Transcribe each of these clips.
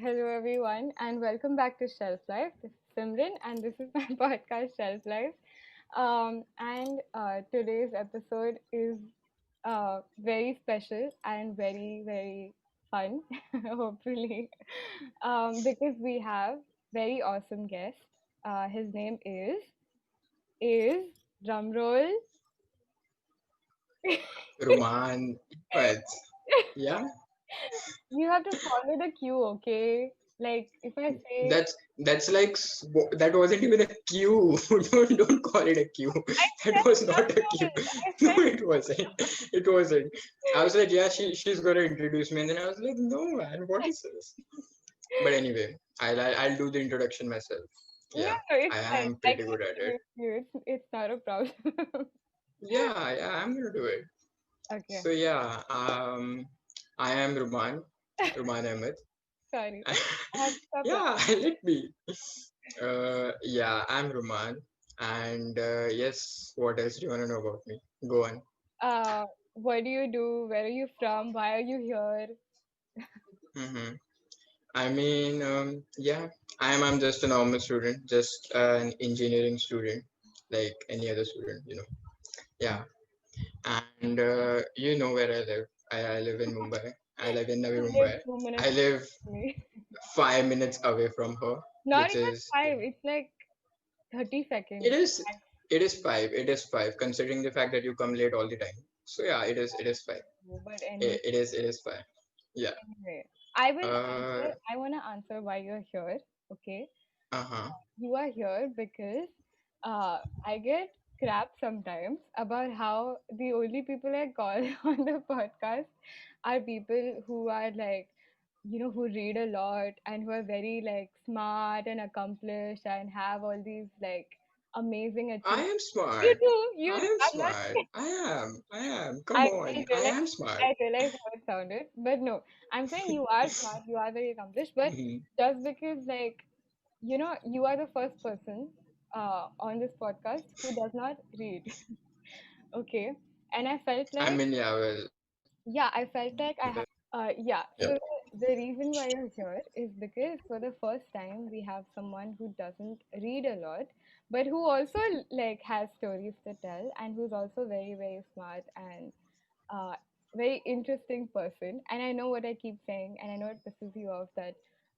Hello, everyone, and welcome back to Shelf Life. This is Simran, and this is my podcast, Shelf Life. And today's episode is very special and very, very fun, hopefully, because we have very awesome guest. His name is drumroll. Rummaan Ahmad. Yeah, You have to follow the cue, okay? Like if I say that's like that wasn't even a queue. Don't call it a queue. I That said was not a queue. drumroll, I No, said it wasn't. It wasn't. I was like, yeah, she's gonna introduce me, and then I was like, no, man, what is this? But anyway, I'll do the introduction myself. no, Yeah, it's I fine. am I pretty can good at it. introduce you. It's not a problem. Yeah, I'm gonna do it. Okay, So yeah, I am Rummaan Ahmad. sorry. I have to stop Yeah, laughing. let me. Yeah, I'm Rummaan, and yes, what else do you want to know about me? Go on. What do you do? Where are you from? Why are you here? hmm I mean, yeah, I'm just a normal student, just an engineering student, like any other student, Yeah, and you know where I live. I live in Mumbai. I live in Navi You live Mumbai. 2 minutes I live from me. 5 minutes away from her, Not which even is 5. It's like 30 it seconds. is it is five. It is five, considering the fact that you come late all the time. So yeah, it is five. But It is fine. Yeah. anyway, I will Uh. answer. I want to answer why you're here. Okay. Uh-huh. You are here because I get crap sometimes about how the only people I call on the podcast are people who are like, who read a lot and who are very like smart and accomplished and have all these like amazing I achievements. am You smart. do, I you. am I'm not. smart. I am. I am. Come I on. I realize. am smart. I realize how it sounded, but no, I'm saying you are smart. You are very accomplished, but Mhm. just because like you are the first person on this podcast who does not read. Okay. And I felt I like, mean, yeah, well, yeah, I felt like I have, yeah. yeah. So the reason why you're here is because for the first time we have someone who doesn't read a lot, but who also like has stories to tell and who's also very, very smart and uh, very interesting person. And I know what I keep saying, and I know it pisses you off that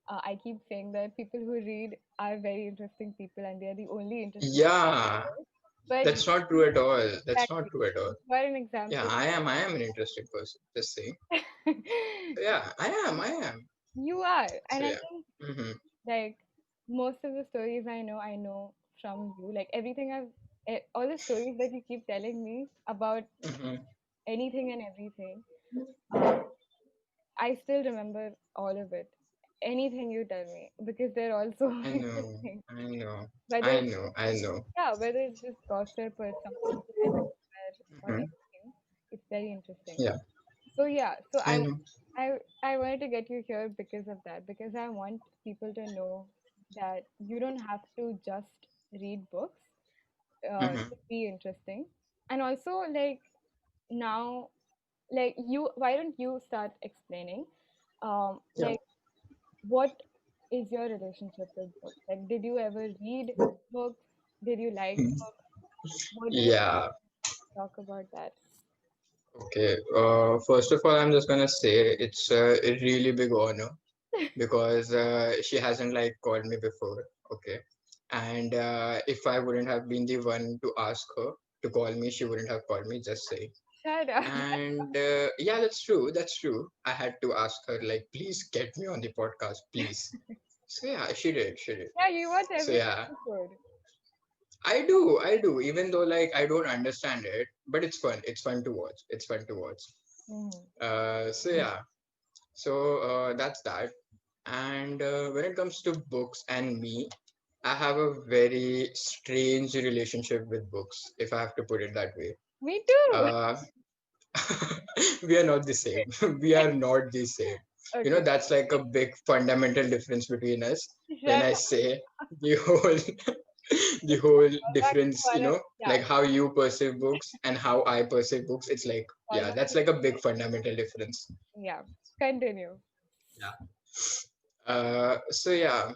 I keep saying that people who read are very interesting people and they are the only interesting Yeah. people. But That's not true at all. That's not exactly, true at all. for an Yeah, example, I am an interesting person. Just saying. So yeah, I am. you are. So And I yeah. think Mm-hmm. like most of the stories I know from you. Like everything all the stories that you keep telling me about Mm-hmm. anything and everything. Uh, I still remember all of it. Anything you tell me, because they're all so I know. interesting. I know. Whether I it's know. I know. yeah, whether it's just gossip or something you read somewhere or Mm-hmm. anything, it's very interesting. Yeah. So yeah, so I know. I wanted to get you here because of that, because I want people to know that you don't have to just read books Mm-hmm. to be interesting, and also like now, like you, why don't you start explaining, Yeah. like what is your relationship with books? Like, did you ever read books? Did you like books? What do you Yeah. talk about that? Okay. First of all, I'm just gonna say it's a really big honor because she hasn't like called me before. Okay. And if I wouldn't have been the one to ask her to call me, she wouldn't have called me. Just saying. Shut up. And yeah, that's true. That's true. I had to ask her like, please get me on the podcast, please. So yeah, she did. She did. Yeah, you watch So every yeah, episode. I do. I do. Even though like I don't understand it, but it's fun. It's fun to watch. It's fun to watch. Hmm. So yeah. So that's that. And when it comes to books and me, I have a very strange relationship with books, if I have to put it that way. Me too. Uh, we are not the same. We are not the same. Okay, That's like a big fundamental difference between us. When shut I up. say the whole, the whole Back to difference, yeah, like how you perceive books and how I perceive books, it's like, fall yeah, back that's like a big fundamental difference. yeah. Continue. Yeah. So yeah,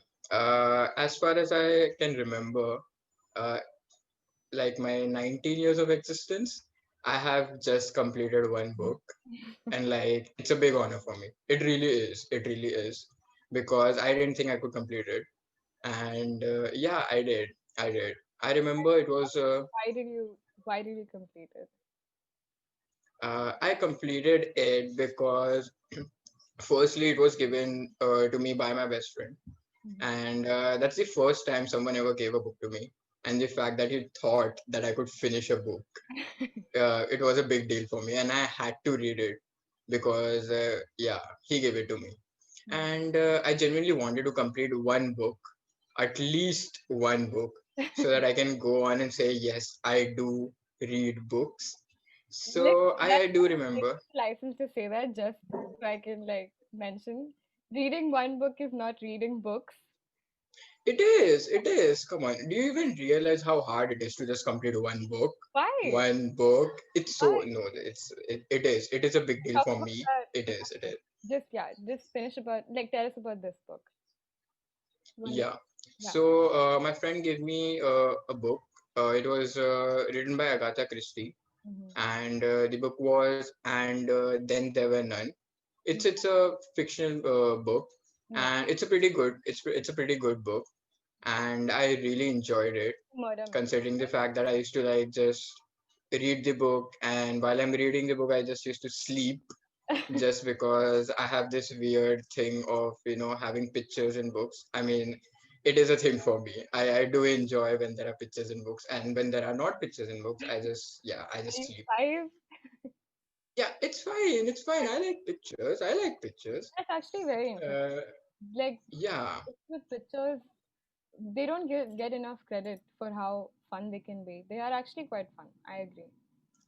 as far as I can remember, uh, like my 19 years of existence, I have just completed one book, and like it's a big honor for me. It really is. It really is, because I didn't think I could complete it, and yeah, I did. I did. I remember it was. Why did you why did you complete it? I completed it because firstly it was given to me by my best friend, Mhm. and that's the first time someone ever gave a book to me, and the fact that he thought that I could finish a book, it was a big deal for me, and I had to read it because yeah, he gave it to me, and I genuinely wanted to complete one book, at least one book, so that I can go on and say yes, I do read books. Like, So I that's do like remember. license to say that, just so I can like mention. Reading one book is not reading books. It is. It is. Come on. Do you even realize how hard it is to just complete one book? Why? One book. It's so Why? no. It is. It is a big deal How for about me. that? It is. It is. Just yeah, just finish about like tell us about this book. One book. Yeah. Yeah. So my friend gave me a book. It was written by Agatha Christie, Mm-hmm. and the book was "And Then There Were None." It's a fictional book, Yeah. and it's a pretty good. It's a pretty good book, and I really enjoyed it, Murder mystery. considering the fact that I used to like just read the book, and while I'm reading the book, I just used to sleep, just because I have this weird thing of, having pictures in books. I mean, it is a thing for me. I do enjoy when there are pictures in books, and when there are not pictures in books, I Are just you sleep. five? Yeah, it's fine. It's fine. I like pictures. I like pictures. That's actually very interesting. Uh, Like yeah, with pictures, they don't get enough credit for how fun they can be. They are actually quite fun. I agree.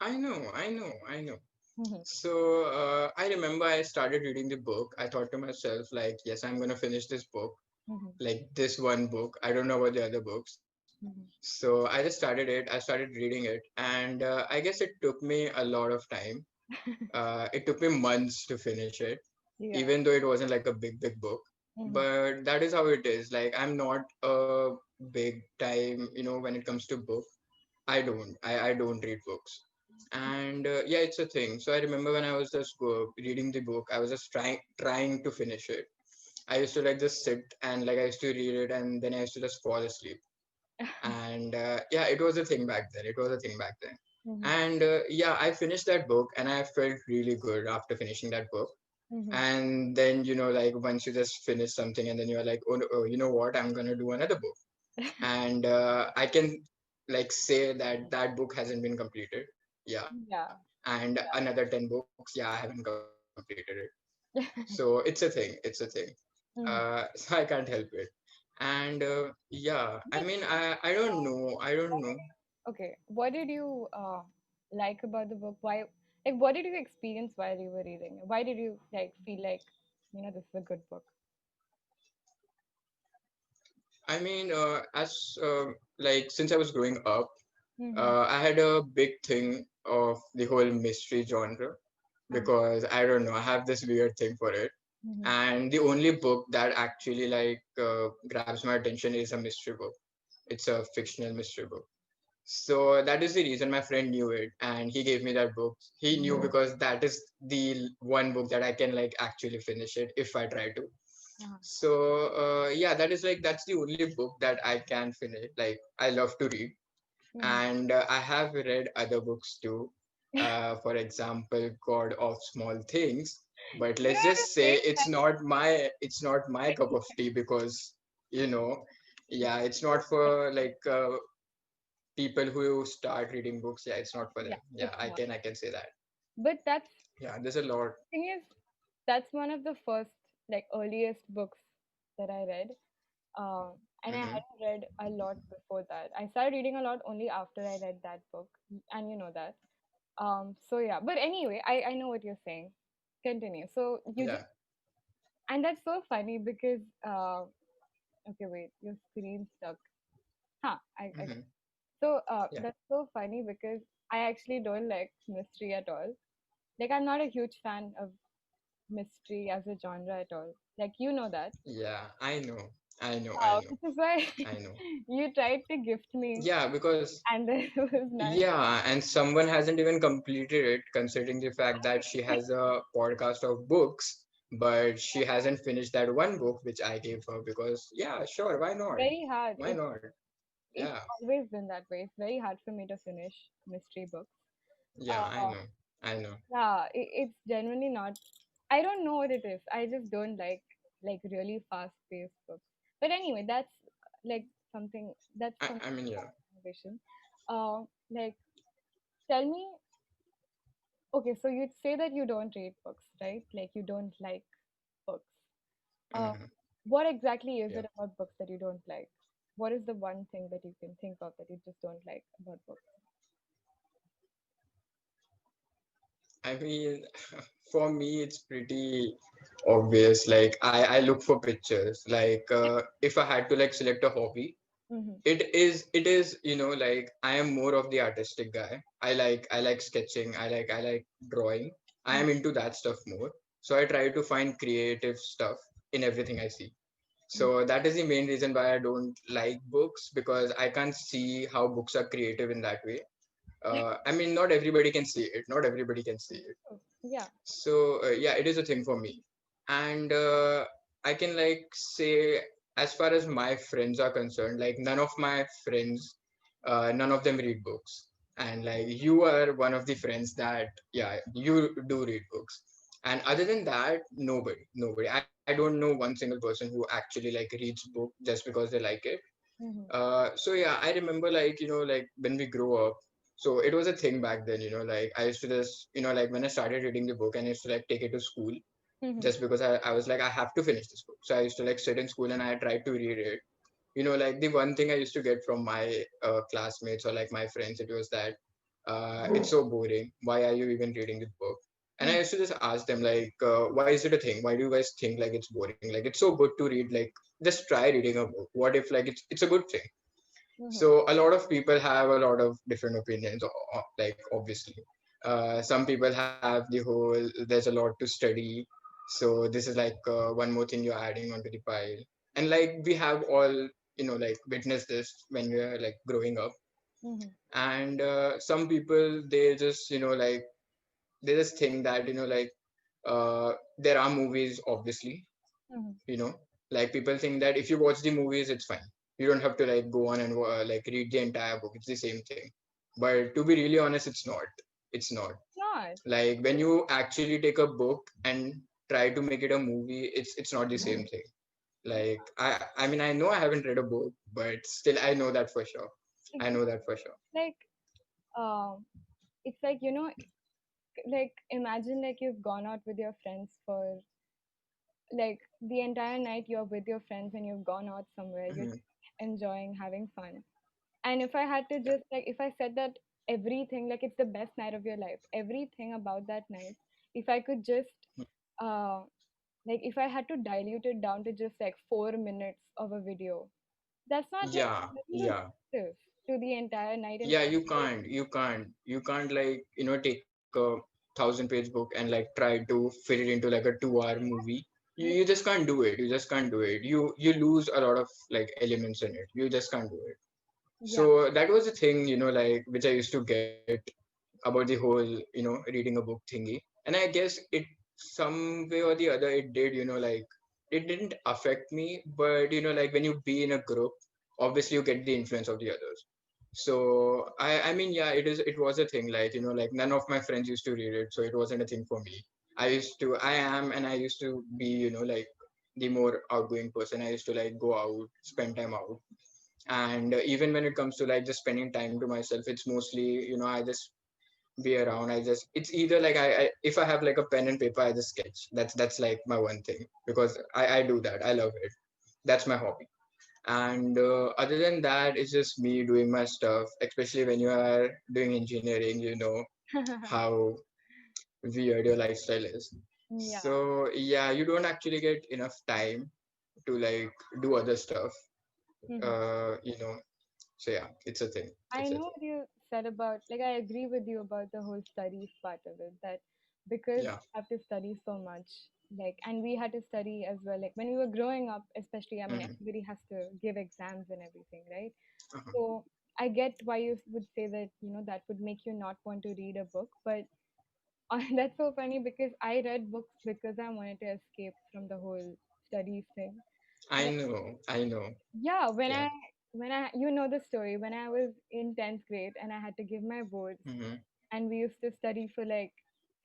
I know. I know. I know. Mm-hmm. So I remember I started reading the book. I thought to myself, like, yes, I'm gonna finish this book, Mm-hmm. like this one book. I don't know about the other books. Mm-hmm. So I just started it. I started reading it, and I guess it took me a lot of time. It took me months to finish it, Yeah. even though it wasn't like a big book. Mm-hmm. But that is how it is. Like, I'm not a big time, when it comes to book. I don't read books, and yeah, it's a thing. So I remember when I was just reading the book, I was just trying to finish it. I used to like just sit and like I used to read it, and then I used to just fall asleep. And yeah, it was a thing back then. It was a thing back then. Mm-hmm. And yeah, I finished that book, and I felt really good after finishing that book. Mm-hmm. And then, like once you just finish something, and then you're like, oh, no, you know what, I'm gonna do another book. And I can like say that that book hasn't been completed. Yeah. Yeah. And another 10 books, yeah, I haven't completed it. So it's a thing. It's a thing. Mm-hmm. So I can't help it. And yeah, I mean, I don't know. I don't know. Okay. What did you like about the book? Why, like, what did you experience while you were reading? Why did you like feel like, this is a good book? I mean, like since I was growing up, Mm-hmm. I had a big thing of the whole mystery genre, because I don't know, I have this weird thing for it. Mm-hmm. And the only book that actually like grabs my attention is a mystery book. It's a fictional mystery book. So that is the reason my friend knew it, and he gave me that book. He knew because that is the one book that I can like actually finish it if I try to. Uh-huh. So yeah, that's the only book that I can finish. Like, I love to read, Mm-hmm. and I have read other books too. For example, God of Small Things. But You let's know just the say thing it's not my cup of tea, because you know, yeah, it's not for like people who start reading books. Yeah, it's not for yeah, them. Yeah, it's I not. can I can say that. But that's Yeah, there's a lot. thing is that's one of the first like earliest books that I read. And I Hmm. hadn't read a lot before that. I started reading a lot only after I read that book, and you know that. So yeah, but anyway, I know what you're saying. Continue. So you just Yeah. and that's so funny because okay, wait, your screen stuck. Huh, I got Hmm. it. So Yeah. that's so funny because I actually don't like mystery at all. Like I'm not a huge fan of mystery as a genre at all. Like you know that. Yeah, I know. I know. I Wow, know. which is why I know. you tried to gift me, Yeah, because and there was none. yeah, and someone hasn't even completed it, considering the fact that she has a podcast of books, but she hasn't finished that one book which I gave her because, yeah, sure, why not? Very hard. Why not? It's Yeah, always been that way. It's very hard for me to finish mystery books. yeah, I Uh, know. I know. yeah, it's genuinely not. I don't know what it is. I just don't like really fast paced books. But anyway, like something that's something I mean, yeah. conversation. Like tell me. Okay, so you'd say that you don't read books, right? Like you don't like books. Uh, Hmm. what exactly is Yeah. it about books that you don't like? What is the one thing that you can think of that you just don't like about books? I mean, for me, it's pretty obvious. Like, I look for pictures. Like, if I had to like select a hobby, Mm-hmm. it is like I am more of the artistic guy. I like sketching. I like drawing. I am into that stuff more. So I try to find creative stuff in everything I see. So that is the main reason why I don't like books, because I can't see how books are creative in that way. I mean, not everybody can see it. Not everybody can see it. Oh, yeah. So yeah, it is a thing for me. And I can like say, as far as my friends are concerned, like none of my friends, none of them read books. And like you are one of the friends that, yeah, you do read books. And other than that, nobody. I don't know one single person who actually like reads book just because they like it. Mm-hmm. So yeah, I remember like like when we grew up. So it was a thing back then. Like I used to just like when I started reading the book, and I used to like take it to school Mm-hmm. just because I was like I have to finish this book. So I used to like sit in school and I tried to read it. Like the one thing I used to get from my classmates or like my friends, it was that it's so boring. Why are you even reading this book? And I used to just ask them like, why is it a thing? Why do you guys think like it's boring? Like it's so good to read. Like just try reading a book. What if like it's a good thing? Mm-hmm. So a lot of people have a lot of different opinions, like obviously. Some people have the whole, there's a lot to study. So this is like one more thing you're adding onto the pile. And like we have all, like witnessed this when we are like growing up. Mm-hmm. And some people, they just, like, they just think that, there are movies, obviously, Mm-hmm. you know like people think that if you watch the movies, it's fine. You don't have to like go on and like read the entire book. It's the same thing. But to be really honest, it's not Not. like when you actually take a book and try to make it a movie, it's not the same thing. Like I mean, I know I haven't read a book, but still I know that for sure. I know that for sure. Like um, it's like like imagine like you've gone out with your friends for like the entire night you're with your friends and you've gone out somewhere, you're Mhm. enjoying having fun. And if I had to Yeah. just like if I said that everything like it's the best night of your life, everything about that night, if I could just uh like if I had to dilute it down to just like 4 minutes of a video, that's not like Yeah, that's not yeah. justice to the entire night and Yeah, you can't like take a 1,000-page book and like try to fit it into like a 2-hour movie. You just can't do it. You just can't do it. You lose a lot of like elements in it. You just can't do it. yeah. So that was the thing, like which I used to get about the whole reading a book thingy. And I guess it, some way or the other, it did, like it didn't affect me. But like when you be in a group, obviously you get the influence of the others. So I mean, yeah, it was a thing. Like like none of my friends used to read it, so it wasn't a thing for me. I am, and I used to be, like the more outgoing person. I used to like go out, spend time out. And even when it comes to like just spending time to myself, it's mostly, I just be around. It's either like I if I have like a pen and paper, I just sketch. That's like my one thing, because I do that. I love it. That's my hobby. And other than that, it's just me doing my stuff, especially when you are doing engineering. How weird your lifestyle is. Yeah. So yeah, you don't actually get enough time to like do other stuff. Mhm. Uh you know so yeah, it's a thing. I It's a know thing. what you said about, like, I agree with you about the whole studies part of it, that because Yeah. you have to study so much, like, and we had to study as well. Like when we were growing up, especially, I mean, Mm-hmm. everybody has to give exams and everything, right? Uh-huh. So I get why you would say that, that would make you not want to read a book, but that's so funny because I read books because I wanted to escape from the whole studies thing. I Like, know, I know. yeah, Yeah. when I you know the story, when I was in 10th grade and I had to give my boards, Mm-hmm. and we used to study for like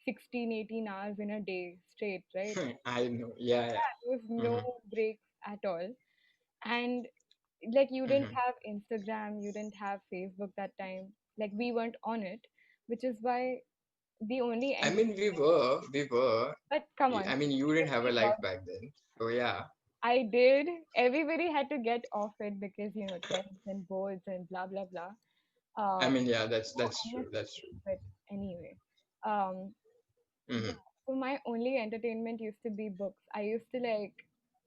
16, 18 hours in a day straight, right? I know. Yeah, yeah. There was no Mm-hmm. breaks at all. And like you didn't Mm-hmm. have Instagram, you didn't have Facebook that time. Like we weren't on it, which is why the only I ent- mean, we were. but come on, I mean, you didn't have a seriously, life Bob, back then. So yeah. I did. Everybody had to get off it because 10s and boards and blah blah blah. I Uh, mean, yeah, no, that's true. That's true. unnecessary, but anyway. Um, Mm-hmm. yeah. So my only entertainment used to be books.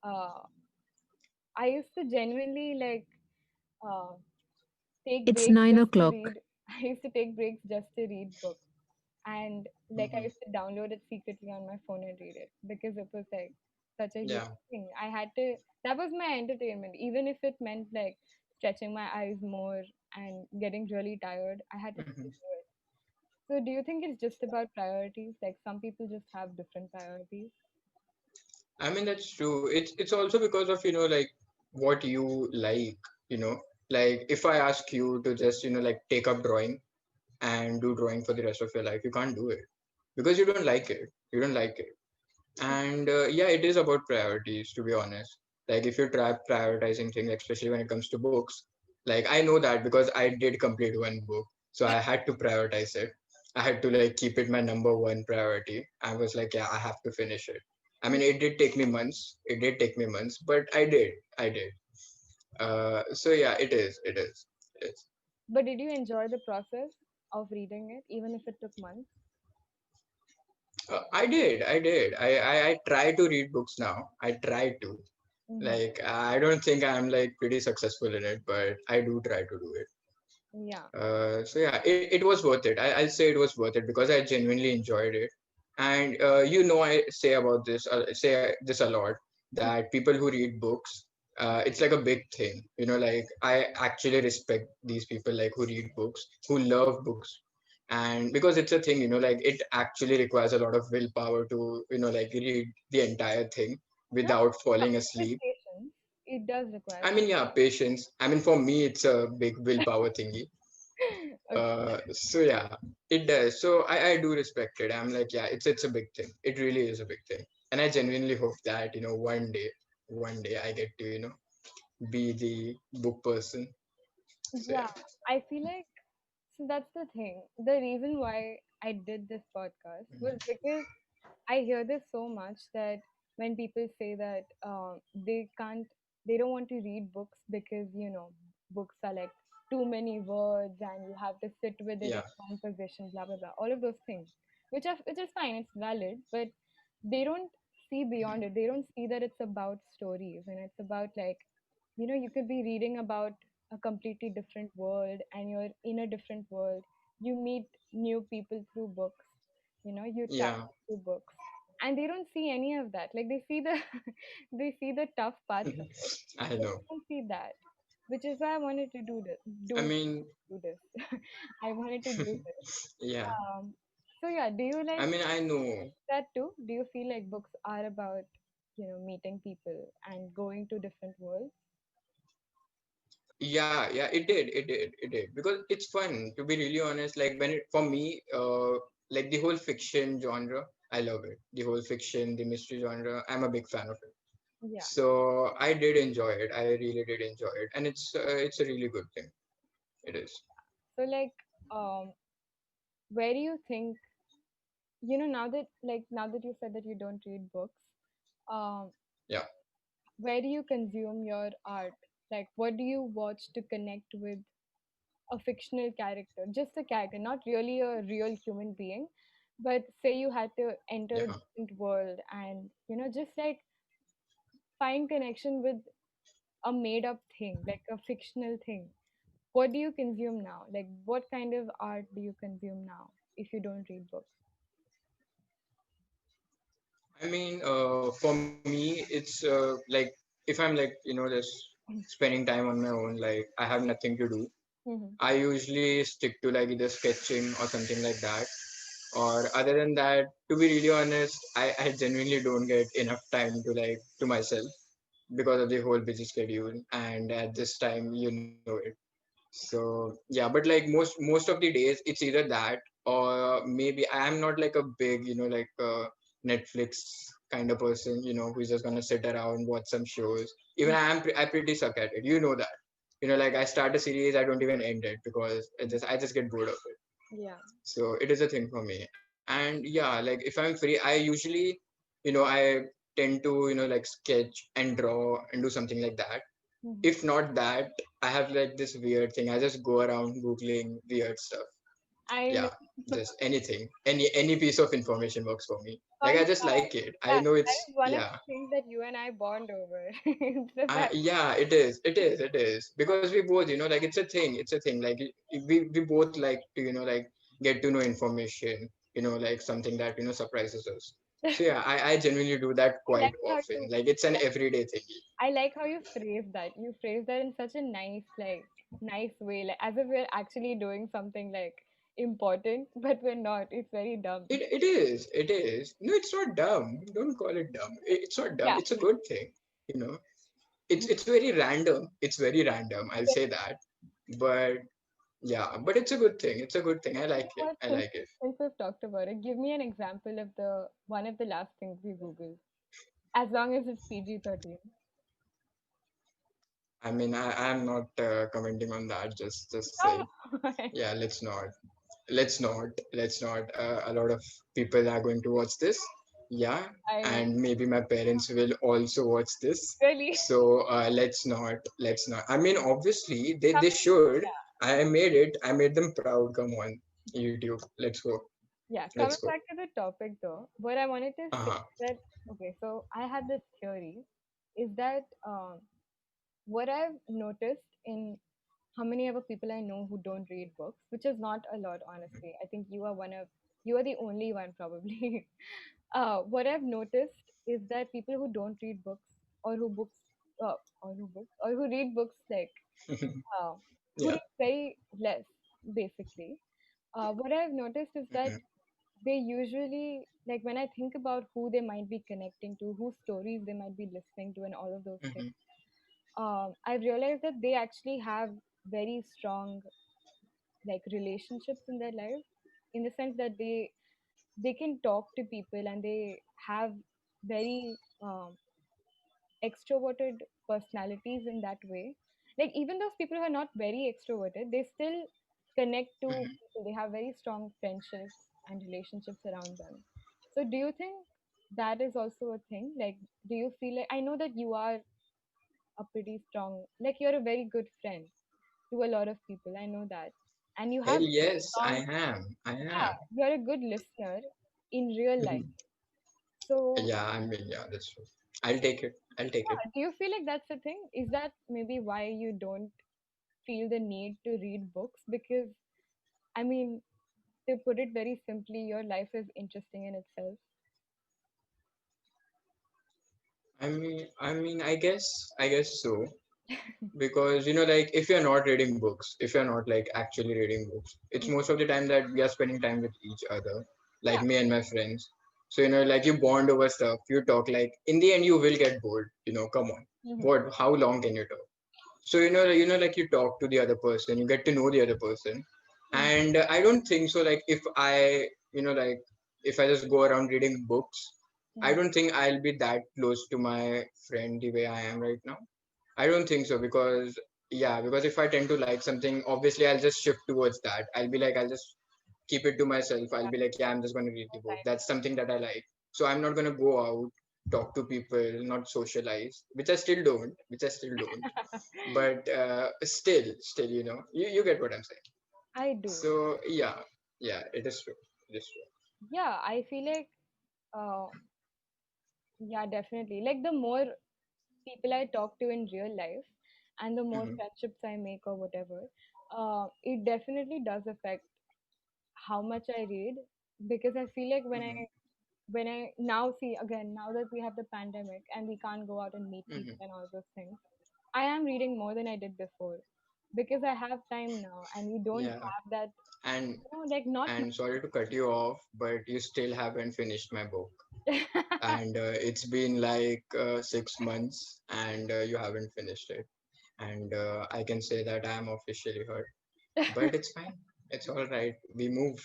Uh, I used to genuinely uh, take It's breaks 9 just to o'clock. read. I used to take breaks just to read books, and like I Mm-hmm. used to download it secretly on my phone and read it because it was like such a huge Yeah. thing. I had to. That was my entertainment, even if it meant like stretching my eyes more and getting really tired. I had to Mm-hmm. still do it. So, do you think it's just about priorities? Like some people just have different priorities. I mean, that's true. It's also because of, like what you like, you know. Like if I ask you to just, like take up drawing and do drawing for the rest of your life, you can't do it because you don't like it. You don't like it. And yeah, it is about priorities, to be honest. Like if you try prioritizing things, especially when it comes to books, like I know that because I did complete one book, so I had to prioritize it. I had to like keep it my number one priority. I was like, yeah, I have to finish it. I mean, it did take me months. It did take me months, but I did. So yeah, it is. But did you enjoy the process of reading it, even if it took months? I try to read books now. I try to. Hmm. Like I don't think I'm like pretty successful in it, but I do try to do it. Yeah. So yeah, it was worth it. I'll say it was worth it because I genuinely enjoyed it. And I say this a lot, that people who read books, it's like a big thing. Like I actually respect these people like who read books, who love books, and because it's a thing, like it actually requires a lot of willpower to like read the entire thing Not without falling coupled with asleep. patience. It does require I mean, yeah, patience. I mean, for me, it's a big willpower thingy. patience. Okay. So yeah, it does. So I do respect it. I'm like, yeah, it's a big thing. It really is a big thing. And I genuinely hope that, one day I get to, be the book person. So Yeah, yeah. I feel like so that's the thing. The reason why I did this podcast was because I hear this so much that when people say that they don't want to read books because books are like too many words and you have to sit with it in Yeah. one position, blah blah blah, all of those things, which is fine, it's valid, but they don't see beyond it. They don't see that it's about stories and it's about like you could be reading about a completely different world and you're in a different world. You meet new people through books, you Yeah. travel through books, and they don't see any of that. Like they see the they see the tough parts of it, I but know. they don't see that, which is why I wanted to do this I do mean, do this I wanted to do this. yeah. So yeah, do you I like mean, I know. that too? Do you feel like books are about meeting people and going to different worlds? Yeah, yeah, it did because it's fun, to be really honest. Like when it for me, like the whole fiction genre, I love it. The whole fiction, the mystery genre, I'm a big fan of it. Yeah. So I did enjoy it. I really did enjoy it, and it's a really good thing. It is. So like, um, where do you think, now that you said that you don't read books, um, Yeah, where do you consume your art? Like, what do you watch to connect with a fictional character? Just a character, not really a real human being, but say you had to enter a yeah. different world and, just like find connection with a made up thing, like a fictional thing. What do you consume now? Like, what kind of art do you consume now if you don't read books? I mean, for me, it's like if I'm like just spending time on my own, like I have nothing to do. Mhm. I usually stick to like either sketching or something like that. Or other than that, to be really honest, I genuinely don't get enough time to like to myself because of the whole busy schedule. And at this time, you know it. So yeah, but like most of the days, it's either that or maybe I am not like a big like Netflix kind of person who's just gonna sit around watch some shows. Even I pretty suck at it. You know that. Like I start a series, I don't even end it because I just get bored of it. Yeah. So it is a thing for me. And yeah, like if I'm free, I usually I tend to like sketch and draw and do something like that. Mhm. If not that, I have like this weird thing. I just go around googling weird stuff. I know. Yeah, just anything, any piece of information works for me. Like I Fun just fact. like it. I Yeah, know that it's is one of yeah. the things that you and I bond over. It's the fact. Yeah, it is because we both like it's a thing like we both like to like get to know information, like something that surprises us. So yeah, I genuinely do that I quite like how often. you Like it's an everyday thing. I like how you phrase that. You phrase that in such a nice way, like as if we're actually doing something like important, but we're not. It's very dumb. It is. No, it's not dumb. Don't call it dumb. It's not dumb. Yeah. It's a good thing. You know, it's very random. It's very random. I'll say that. But yeah, but it's a good thing. It's a good thing. I like it. But I since like it. since we've talked about it, give me an example of the one of the last things we Googled. As long as it's PG-13. I mean, I'm not commenting on that. Just Come say, on. yeah, let's not. A lot of people are going to watch this. Yeah, I know. and maybe my parents will also watch this. Really? So let's not. I mean, obviously they Coming, should. I made it. I made them proud. Come on, YouTube. Let's go. yeah, Let's coming go. back to the topic though, what I wanted to say Uh-huh. that okay, so I had this theory is that what I've noticed in how many other people I know who don't read books, which is not a lot, honestly. I think you are the only one probably. What I've noticed is that people who don't read books or who books, or who read books like uh, who Yeah. read very less, basically. What I've noticed is that Mhm, they usually like when I think about who they might be connecting to, whose stories they might be listening to, and all of those things. mhm, I've realized that they actually have very strong like relationships in their life, in the sense that they can talk to people and they have very extroverted personalities in that way. Like even those people who are not very extroverted, they still connect to mhm. people. They have very strong friendships and relationships around them. So do you think that is also a thing? Like, do you feel like I know that you are a pretty strong, like you're a very good friend to a lot of people. I know that. And you Hell have yes, I strong, am. I yeah, am. you're a good listener in real life. Mhm. So, Yeah, I mean, yeah, that's true. I'll take it. I'll take it. yeah, do you feel like that's the thing? Is that maybe why you don't feel the need to read books? Because, I mean, to put it very simply, your life is interesting in itself. I guess so. Because like if you're not reading books, if you're not like actually reading books, it's Mm. most of the time that we are spending time with each other, Yeah. like me and my friends. So like you bond over stuff, you talk. Like in the end, you will get bored. Come on, Hmm. what? How long can you talk? So like you talk to the other person, you get to know the other person, Hmm. and I don't think so. Like if I like if I just go around reading books, I Hmm. don't think I'll be that close to my friend the way I am right now. I don't think so because yeah, because if I tend to like something, obviously I'll just shift towards that. I'll be like, I'll just keep it to myself. I'll Yeah, be like, yeah, I'm just going to read the no book. That's something that I like. So I'm not going to go out, talk to people, not socialize, which I still don't. time. But still, you get what I'm saying. I do. So yeah, it is true. It is true. Yeah, I feel like, uh, yeah, definitely. Like the more people I talk to in real life and the more Hmm. friendships I make or whatever, it definitely does affect how much I read because I feel like when I Hmm. when I now see again, now that we have the pandemic and we can't go out and meet Hmm. people and all those things, I am reading more than I did before because I have time now and we don't Yeah. have that, And like not. sorry to cut you off, but you still haven't finished my book. And it's been like 6 months, and you haven't finished it. And I can say that I am officially hurt, but it's fine. It's all right. We move.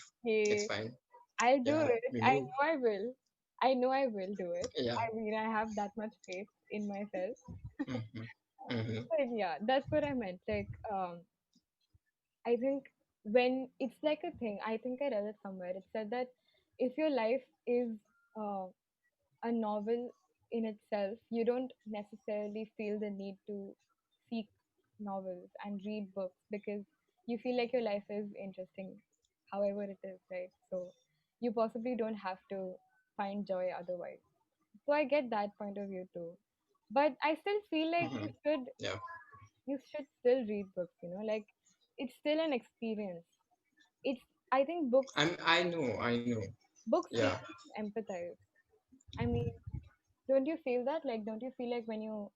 It's Hey, fine. I'll do Yeah, it. we I move. know I will. I know I will do it. Yeah. I mean, I have that much faith in myself. Hmm. Hmm. But yeah, that's what I meant. Like, I think when it's like a thing, I think I read it somewhere. It said that if your life is uh, a novel in itself, you don't necessarily feel the need to seek novels and read books because you feel like your life is interesting, however it is, right? So you possibly don't have to find joy otherwise. So I get that point of view too. But I still feel like Hmm. Yeah. you should still read books, like it's still an experience. It's I think I know. I know. books Yeah. make you empathize. I mean, don't you feel that? Like, don't you feel like when you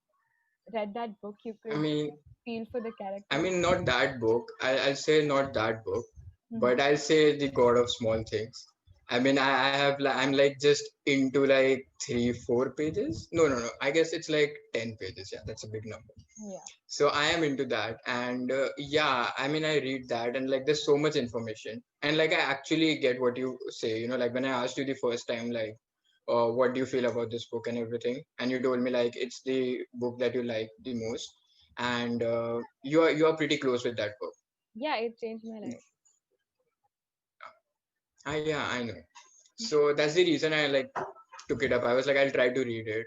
read that book, you I could mean, feel for the I characters? mean, not that book. I'll say not that book, Hmm. but I'll say the God of Small Things. I mean, I'm like just into like 3, 4 pages. No, no, no. I guess it's like 10 pages. Yeah, that's a big number. Yeah. So I am into that, and yeah, I mean, I read that, and like there's so much information, and like I actually get what you say. Like when I asked you the first time, like, what do you feel about this book and everything, and you told me like it's the book that you like the most, and you are pretty close with that book. Yeah, it changed my life. Yeah, I know. So that's the reason I like took it up. I was like, I'll try to read it.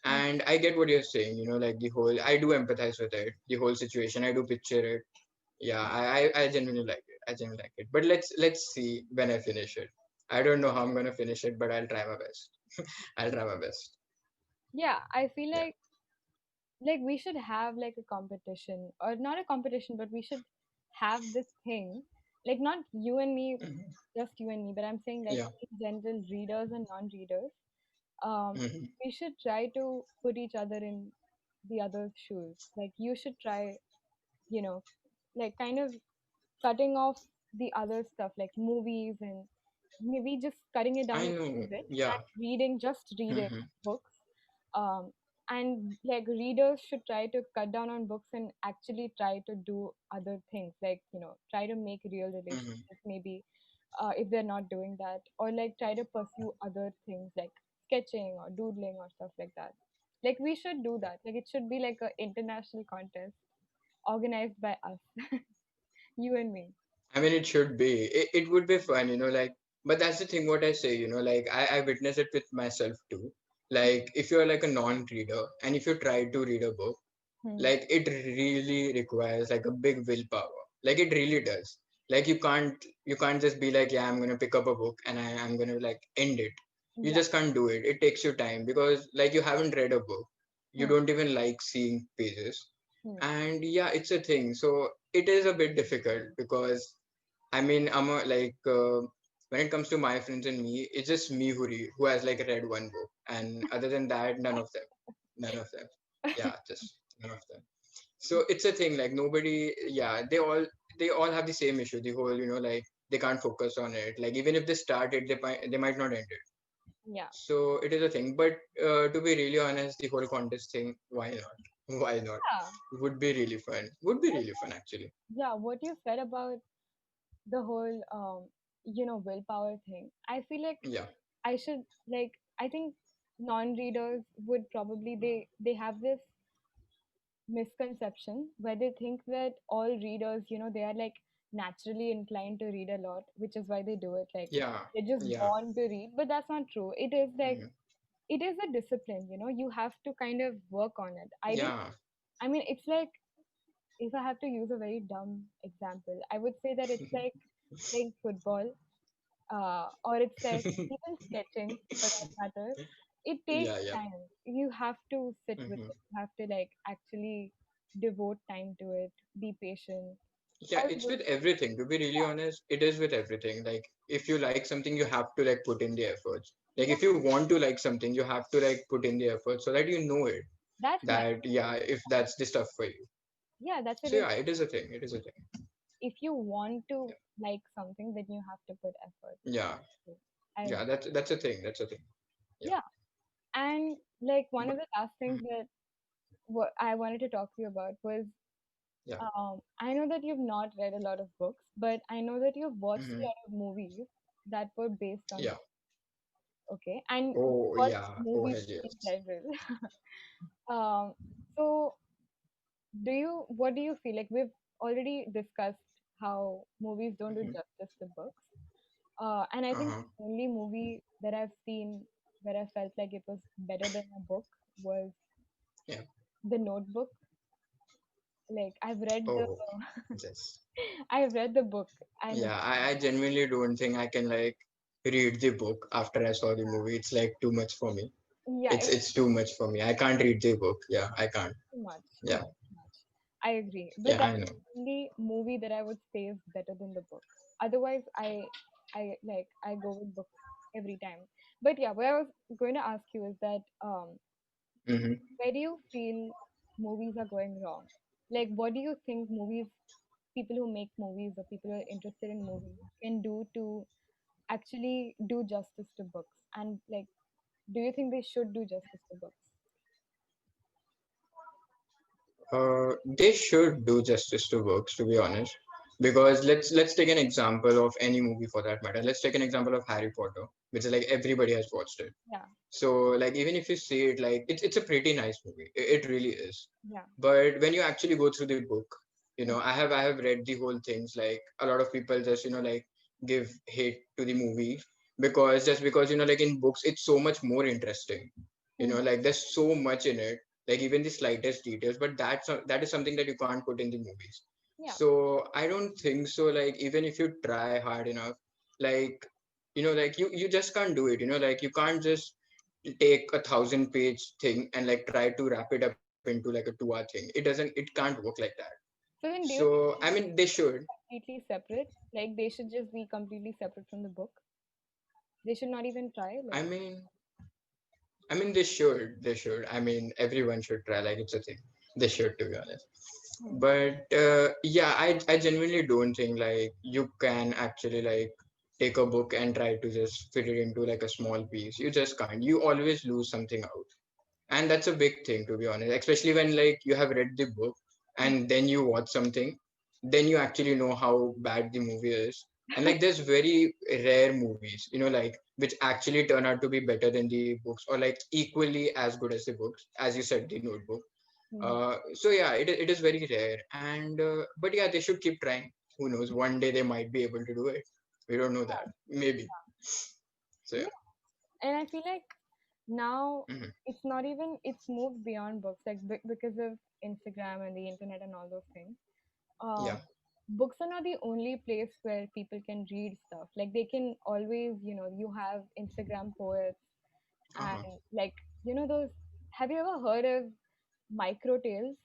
Mm. And I get what you're saying, like the whole, I do empathize with it, the whole situation. I do picture it. Yeah, I genuinely like it. I genuinely like it. But let's see when I finish it. I don't know how I'm gonna finish it, but I'll try my best. I'll try my best. Yeah, I feel Yeah. like we should have like a competition or not a competition, but we should have this thing. Like not you and me, Hmm. just you and me, but I'm saying like Yeah. in general, readers and non-readers. Hmm. We should try to put each other in the other's shoes. Like you should try, you know, like kind of cutting off the other stuff like movies and maybe just cutting it down I a know. little bit Yeah. and reading just reading Hmm. books. And like readers should try to cut down on books and actually try to do other things like try to make real Hmm. relationships maybe, if they're not doing that, or like try to pursue other things like sketching or doodling or stuff like that. Like we should do that. Like it should be like a international contest organized by us, you and me. I mean, it should be. It would be fun, like, but that's the thing what I say, like I witness it with myself too. Like, if you're like a non-reader and if you try to read a book, Hmm. like it really requires like a big willpower. Like it really does. Like you can't just be like, yeah, I'm gonna pick up a book and I'm gonna like end it. You Yeah. just can't do it. It takes you time because like you haven't read a book. You Hmm. don't even like seeing pages. Hmm. And yeah, it's a thing. So it is a bit difficult because I mean, when it comes to my friends and me, it's just me who has like read one book, and other than that, none of them. Yeah, just none of them. So it's a thing like nobody. Yeah, they all have the same issue. The whole, like they can't focus on it. Like even if they start it, they might not end it. Yeah. So it is a thing. But to be really honest, the whole contest thing, why not? Why not? Yeah. Would be really fun. Would be really fun actually. Yeah. What you said about the whole, willpower thing, I feel like Yeah. I should, like, I think non-readers would probably, they have this misconception where they think that all readers, they are like naturally inclined to read a lot, which is why they do it. Like Yeah. they're just Yeah. born to read, but that's not true. It is like Mhm. it is a discipline. You have to kind of work on it. I didn't. Yeah. I mean, it's like if I have to use a very dumb example, I would say that it's like playing football, or it's like even sketching for that matter. It takes Yeah. Yeah. time. You have to sit with Hmm. it. You have to like actually devote time to it, be patient. Yeah. All It's those, with everything. To be really yeah, honest, it is with everything. Like if you like something, you have to like put in the effort. Like Yeah, if you want to like something, you have to like put in the effort so that you know it. that's nice. That yeah, if that's the stuff for you. Yeah, that's a So really, yeah, it is a thing. It is a thing. if you want to like something, then you have to put effort. Yeah, I, yeah. That's a thing. That's a thing. Yeah. yeah. And like one But, of the last things mhm, that what I wanted to talk to you about was yeah. I know that you've not read a lot of books, but I know that you've watched a Hmm. lot of movies that were based on Yeah. books. Okay, and Oh what yeah. Oh movies hell in yes. several. um, so what do you feel like? We've already discussed how movies don't do Hmm. justice to books. And I think Uh-huh. the only movie that I've seen where I felt like it was better than a book was Yeah. The Notebook. Like Oh yes. I've read the book, and Yeah. I genuinely don't think I can like read the book after I saw the movie. It's like too much for me. yeah, It's too much for me. I can't read the book. Yeah, I can't. too much, too Yeah. much, too much. I agree, but Yeah, that's I know. the only movie that I would say is better than the book. Otherwise, I go with book every time. But yeah, what I was going to ask you is that Hmm. where do you feel movies are going wrong? Like, what do you think people who make movies or people who are interested in movies can do to actually do justice to books? And like, do you think they should do justice to books? They should do justice to books, to be honest. Because let's take an example of any movie for that matter. Let's take an example of Harry Potter, which is like everybody has watched it. Yeah, So like even if you see it, like it's a pretty nice movie. It really is. yeah, But when you actually go through the book, I have read the whole things. Like a lot of people just like give hate to the movie because like in books it's so much more interesting. mhm, Like there's so much in it, like even the slightest details. But that is something that you can't put in the movies. yeah. So I don't think so. Like even if you try hard enough, like like you just can't do it. Like you can't just take 1,000-page thing and like try to wrap it up into like a 2 hour thing. It can't work like that. So then, do you think So I mean they should. completely separate? Like, they should just be completely separate from the book. They should not even try. i Like, mean I mean they should. I mean everyone should try, like it's a thing. They should, to be honest. hmm, But yeah, I genuinely don't think like you can actually like take a book and try to just fit it into like a small piece. You just can't. You always lose something out. And that's a big thing, to be honest, especially when like you have read the book hmm. and then you watch something, then you actually know how bad the movie is. And like there's very rare movies, like which actually turn out to be better than the books or like equally as good as the books, as you said, the Notebook. Hmm. So yeah, it is very rare. And but yeah, they should keep trying. Who knows, one day they might be able to do it. We don't know that, maybe. So Yeah, yeah. and I feel like now Hmm. it's moved beyond books, like because of Instagram and the internet and all those things. Yeah. Um, books are not the only place where people can read stuff. Like, they can always, you have Instagram poets Uh-huh. and like, those. Have you ever heard of micro tales?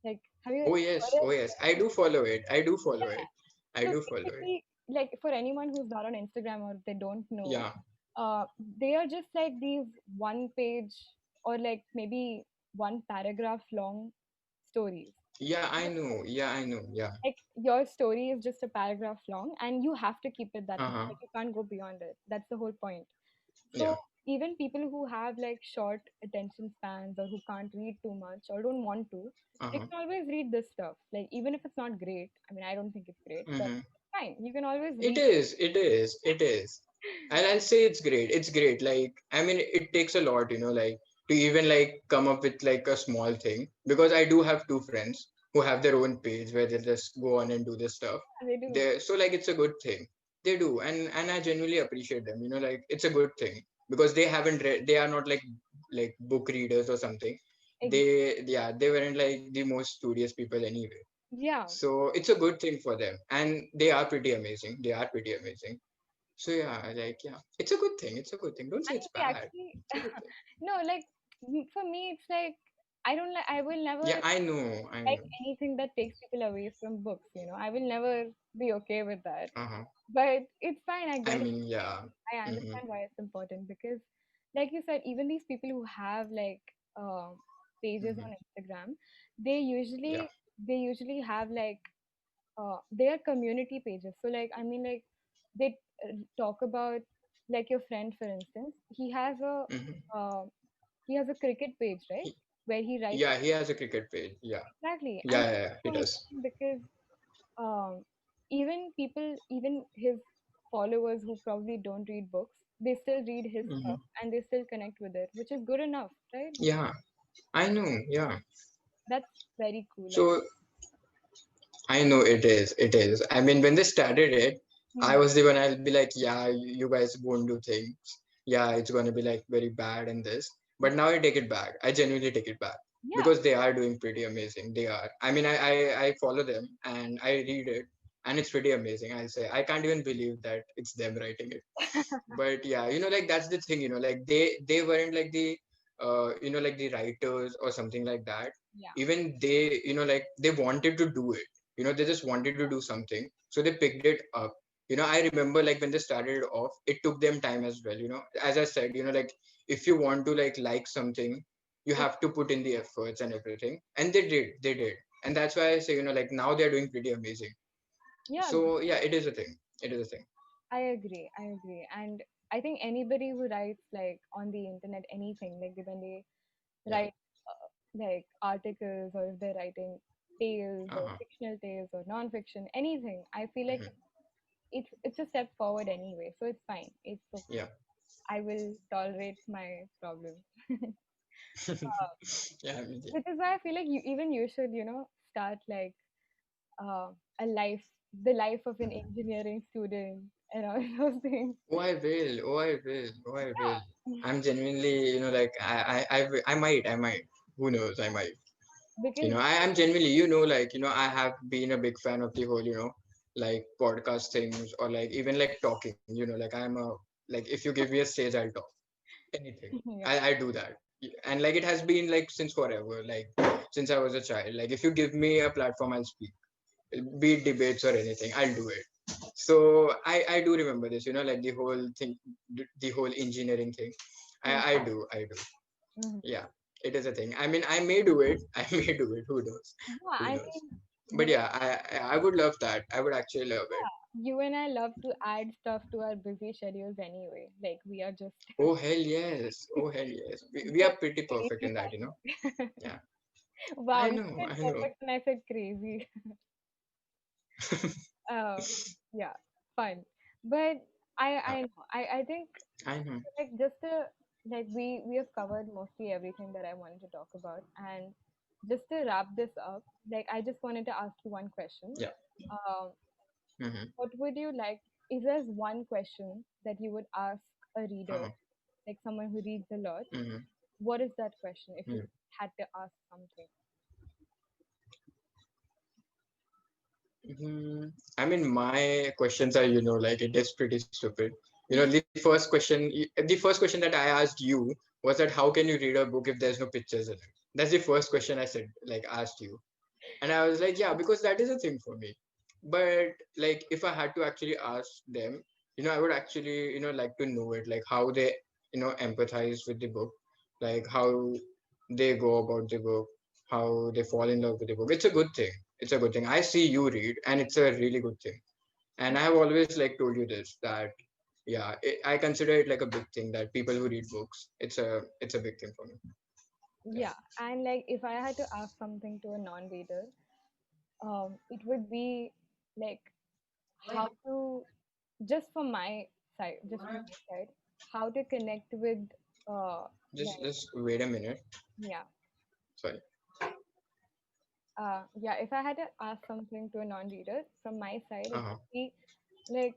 Like, have you Oh yes, heard oh of? yes. I do follow it. I do follow it. I So do follow it. basically, like, for anyone who's not on Instagram or they don't know, Yeah. uh, they are just like these one page or like maybe one paragraph long stories. Yeah, I know. Yeah, I know. Yeah. Like, your story is just a paragraph long and you have to keep it that much. Uh-huh. Like, you can't go beyond it. That's the whole point. Yeah. So even people who have like short attention spans or who can't read too much or don't want to, they Uh-huh. can always read this stuff. Like, even if it's not great, I mean, I don't think it's great, but Mm-hmm. fine. You can always It read. is. It is. It is. And I'll say it's great. It's great. Like, I mean, it takes a lot, like to even like come up with like a small thing. Because I do have two friends who have their own page where they just go on and do this stuff. They do. So like it's a good thing. They do, and I genuinely appreciate them. Like it's a good thing because they haven't read. They are not like book readers or something. Ex- They weren't like the most studious people anyway. yeah. So it's a good thing for them, and they are pretty amazing. They are pretty amazing. So yeah, like yeah, it's a good thing. It's a good thing. Don't say And it's they bad. actually, It's a good thing. no, like, for me, it's like, I don't like. I will never Yeah, I know, I like know. anything that takes people away from books. I will never be okay with that. Uh-huh. But it's fine. I I get it. mean, yeah. I Mm-hmm. understand why it's important because, like you said, even these people who have like pages Mm-hmm. on Instagram, they Yeah. usually they usually have like their community pages. So like I mean like they talk about like your friend for instance. Mm-hmm. He has a cricket page, right? He, Where he writes yeah, he has a cricket page. Yeah. exactly, and Yeah, yeah, it's yeah, he so does. interesting because even people, even his followers who probably don't read books, they still read his Mm-hmm. stuff and they still connect with it, which is good enough, right? Yeah, I know. Yeah. That's very cool. Like, So I know it is. It is. I mean, when they started it, I hmm, was the one. I'll be like, yeah, you guys won't do things. Yeah, it's gonna be like very bad and this. But now I take it back. I genuinely take it back yeah, because they are doing pretty amazing. They are. I mean, I follow them and I read it, and it's pretty amazing. I'll say I can't even believe that it's them writing it. But yeah, like that's the thing. Like they weren't like the like the writers or something like that. yeah, Even they, like they wanted to do it. They just wanted to do something, so they picked it up. I remember like when they started off, it took them time as well. As I said, like if you want to like something, you it, have to put in the efforts and everything, and they did, and that's why I say, like now they're doing pretty amazing. yeah. So yeah, it is a thing. It is a thing. I agree. I agree. And I think anybody who writes like on the internet anything, like when they Yeah. write like articles or if they're writing tales or Uh-huh. fictional tales or non-fiction, anything, I feel like Hmm. it's a step forward anyway. So it's fine. It's okay. Yeah. I will tolerate my problems. Yeah, I mean, Which is why I feel like you should, start like uh, a life, the life of an engineering student and all those things. oh, I will. Oh, I will. Oh, I will. Yeah, I'm genuinely, like I might. Who knows? I might. because I'm genuinely, like, I have been a big fan of the whole, like podcast things or like even like talking, like like if you give me a stage, I'll talk anything. yeah, I do that. And like it has been like since forever, like since I was a child. Like if you give me a platform, I'll speak. Be it debates or anything, I'll do it. So I do remember this, like the whole thing, the whole engineering thing. mhm, I do. mhm. Yeah, it is a thing. I mean, I may do it. I may do it. Who knows? Yeah. Who I knows? mean, But the yeah, I would love that. I would actually love it. you and I love to add stuff to our busy schedules anyway. Like we are just Oh hell yes. Oh hell yes. We are just pretty perfect crazy in that. fun. Yeah. Wow, I you know. said I know. perfect and I said crazy. Uh, yeah, fun. But I Yeah. know. I think I know. like just to like we have covered mostly everything that I wanted to talk about, and just to wrap this up, like I just wanted to ask you one question. Yeah. Um, Mm-hmm. what would you like? If there's one question that you would ask a reader, Uh-huh. like someone who reads a lot, Mm-hmm. what is that question? If you Mm-hmm. had to ask something. Mm, I mean, my questions are, like it is pretty stupid. The first question that I asked you was that how can you read a book if there's no pictures in it? That's the first question I said, like asked you. And I was like, yeah, because that is a thing for me. But like, if I had to actually ask them, I would actually, like to know it, like how they, empathize with the book, like how they go about the book, how they fall in love with the book. It's a good thing. It's a good thing. I see you read, and it's a really good thing. And I have always like told you this that yeah, I consider it like a big thing that people who read books, it's a big thing for me. Yeah. Yeah, and like if I had to ask something to a non-reader, it would be like how to just from my side, just from my side, how to connect with like Just wait a minute. yeah, Sorry. yeah. If I had to ask something to a non-reader from my side, it Uh-huh. would be like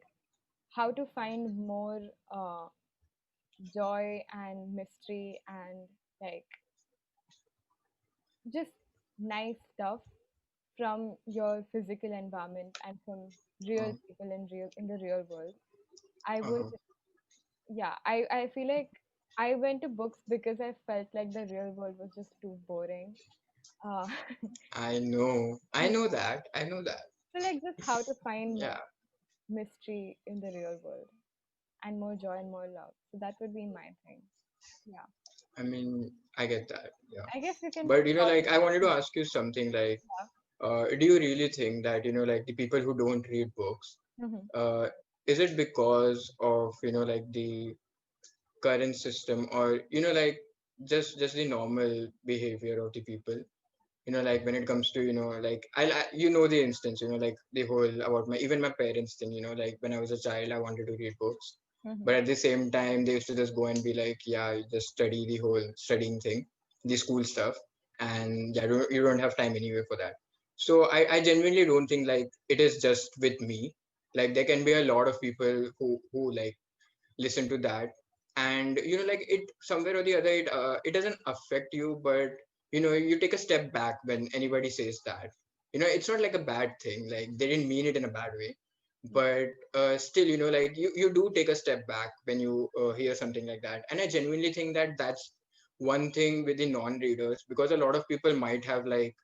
how to find more joy and mystery and like just nice stuff from your physical environment and from real Uh-huh. people in the real world. I would Uh-huh. yeah, I feel like I went to books because I felt like the real world was just too boring. Uh, I know that. I know that. so like just how to find Yeah. more mystery in the real world and more joy and more love. So that would be my thing. Yeah. I mean, I get that. Yeah. I guess we can But talk. like, I wanted to ask you something like, do you really think that, like the people who don't read books, Mm-hmm. uh, is it because of, like the current system, or, like just the normal behavior of the people? Like when it comes to, like the instance, like the whole about my, even my parents thing, like when I was a child, I wanted to read books. Mm-hmm. But at the same time, they used to just go and be like, yeah, you just study the whole studying thing, the school stuff. And yeah, you don't have time anyway for that. So I genuinely don't think like it is just with me. Like there can be a lot of people who like listen to that, and like it somewhere or the other, it doesn't affect you, but you take a step back when anybody says that. It's not like a bad thing, like they didn't mean it in a bad way, but still, like you do take a step back when you hear something like that. And I genuinely think that that's one thing with the non-readers, because a lot of people might have like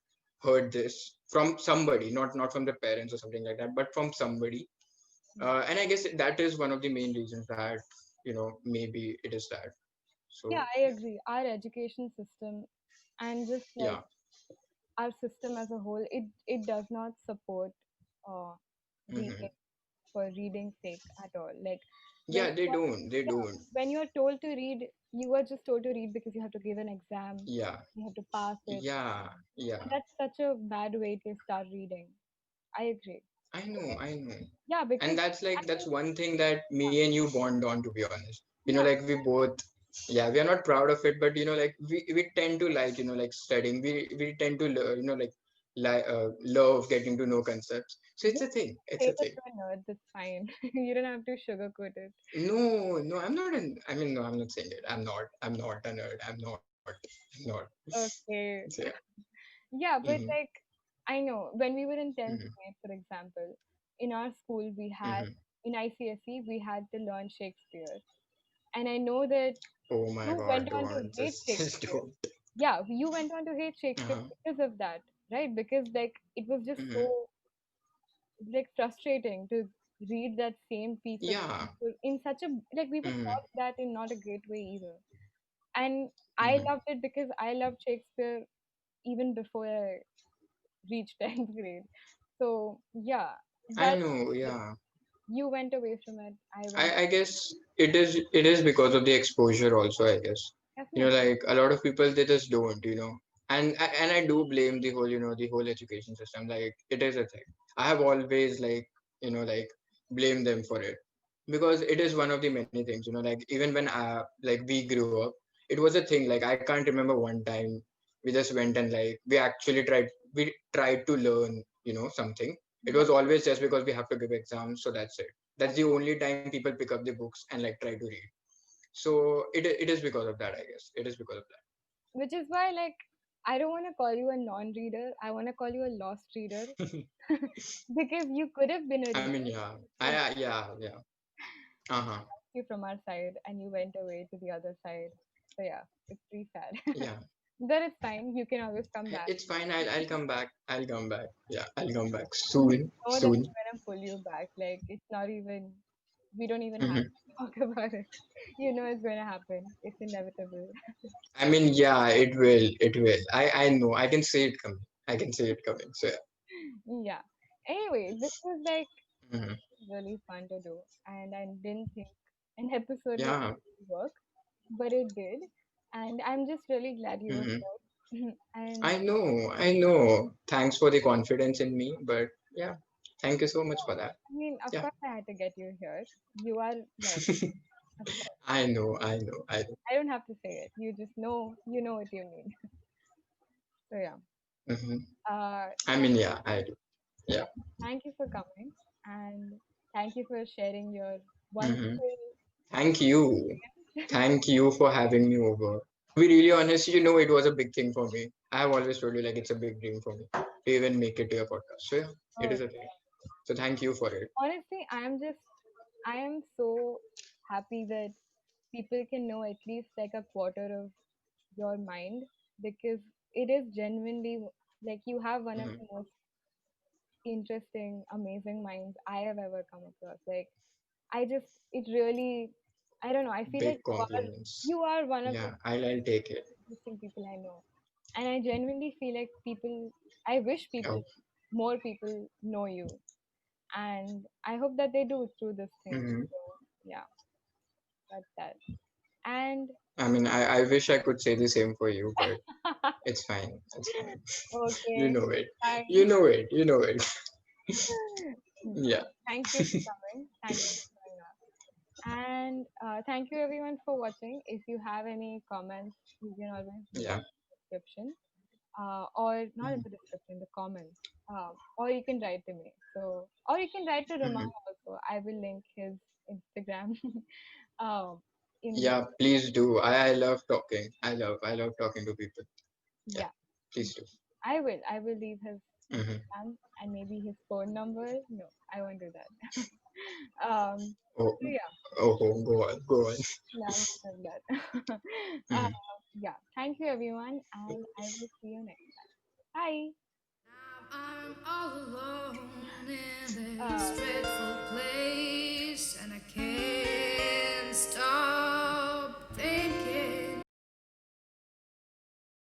heard this from somebody, not from their parents or something like that, but from somebody. And I guess that is one of the main reasons that maybe it is that. Yeah, So I agree. Our education system and just like yeah. our system as a whole, it does not support uh, Hmm. reading for reading's sake at all. Like when Yeah, they you are, don't, they yeah, don't. when you are told to read, you are just told to read because you have to give an exam, Yeah, you have to pass it. yeah, And yeah. that's such a bad way to start reading. I agree. I know. Yeah, because And that's I like, that's mean, one thing that me and you bond on, to be honest. yeah, Like we both, yeah, we are not proud of it, but like we tend to like, like studying. We tend to love getting to know concepts. So it's just a thing. It's say a that thing. you're a nerd. That's fine. You don't have to sugarcoat it. No, no, I'm not an. I mean, no, I'm not saying it. I'm not. I'm not a nerd. I'm not. I'm not. So Okay. yeah. Yeah, but Mm-hmm, like I know when we were in 10th mm-hmm, grade, for example, in our school we had mm-hmm. in ICSE we had to learn Shakespeare. And I know that Oh my you God! went on to Don't hate just Shakespeare. don't. Yeah, you went on to hate Shakespeare Uh-huh. because of that, right? Because like it was just Mm-hmm. so like frustrating to read that same piece of Yeah. Shakespeare in such a like we were Mm-hmm, taught that in not a great way either. And I mm-hmm. loved it because I loved Shakespeare even before I reached 10th grade. So yeah, I that's know. it. Yeah. You went away from it. I went I guess it is because of the exposure also, I guess. definitely. Like a lot of people, they just don't, and I do blame the whole, the whole education system. Like it is a thing. I have always like, like blamed them for it, because it is one of the many things, like even when like we grew up, it was a thing. Like I can't remember one time we just went and like we tried to learn, something. It Yeah, was always just because we have to give exams, so that's it. That's of the course. only time people pick up the books and like try to read. So it is because of that, I guess. It is because of Which is why like I don't want to call you a non-reader. I want to call you a lost reader that. because you could have been a I mean, reader. yeah. But Yeah. Uh-huh. you from our side and you went away to the other side. So yeah, it's pretty sad. Yeah. But it's fine. You can always come back. It's fine. I'll come back. I'll come back. Yeah, I'll come back You soon. know that Soon. I'm gonna pull you back. Like it's not even. We don't even have Hmm. to talk about it. You know it's gonna happen. It's inevitable. I mean, yeah, it will. It will. I know. I can see it coming. I can see it coming. So Yeah. Anyway, this was like yeah. Hmm. really fun to do, and I didn't think an episode like Yeah. this would work, but it did, and I'm just really glad you were Hmm. here. And I know. I know. Thanks for the confidence in me. But yeah, thank you so much for that. I mean, of Yeah. course, I had to get you here. You are like, of course. I know. I know. I know. I don't have to say it. You just know. You know what you mean. So yeah. Hmm. Uh, I thank, mean, yeah, I do. Yeah. yeah. Thank you for coming, and thank you for sharing your Hmm. wonderful Thank you. experience. Thank you for having me over. To be really honest, it was a big thing for me. I have always told you like it's a big dream for me to even make it to your podcast. So yeah, it Oh, is a thing. So thank you for it. honestly, I am so happy that people can know at least like a quarter of your mind, because it is genuinely like you have one of Hmm. the most interesting, amazing minds I have ever come across. Like I just, it really, I don't know. I feel like Big compliments. you are one of the Yeah, I'll take it. interesting people I know, and I genuinely feel like people. I wish people, Oh. more people know you, and I hope that they do through this thing. Hmm. So yeah, that's that. And I mean, I wish I could say the same for you, but it's fine. It's fine. You okay, know it. You fine. know it. You know it. Yeah. Thank you for coming. Thank you for joining us. And thank you everyone for watching. If you have any comments, you can always leave Yeah. it in the description, or not in Hmm. the description, the comments, or you can write to me. So, or you can write to Hmm. Rummaan also. I will link his Instagram um, in the Yeah, please do. I love talking. I love talking to people. Yeah, yeah. please do. I will leave his Hmm. Instagram and maybe his phone number. No, I won't do that. Oh, So yeah. oh, go on, go on. No, I'm not doing that. uh, Hmm. yeah. Thank you, everyone, and I will see you next time. Bye. Now I'm all alone in this Uh, dreadful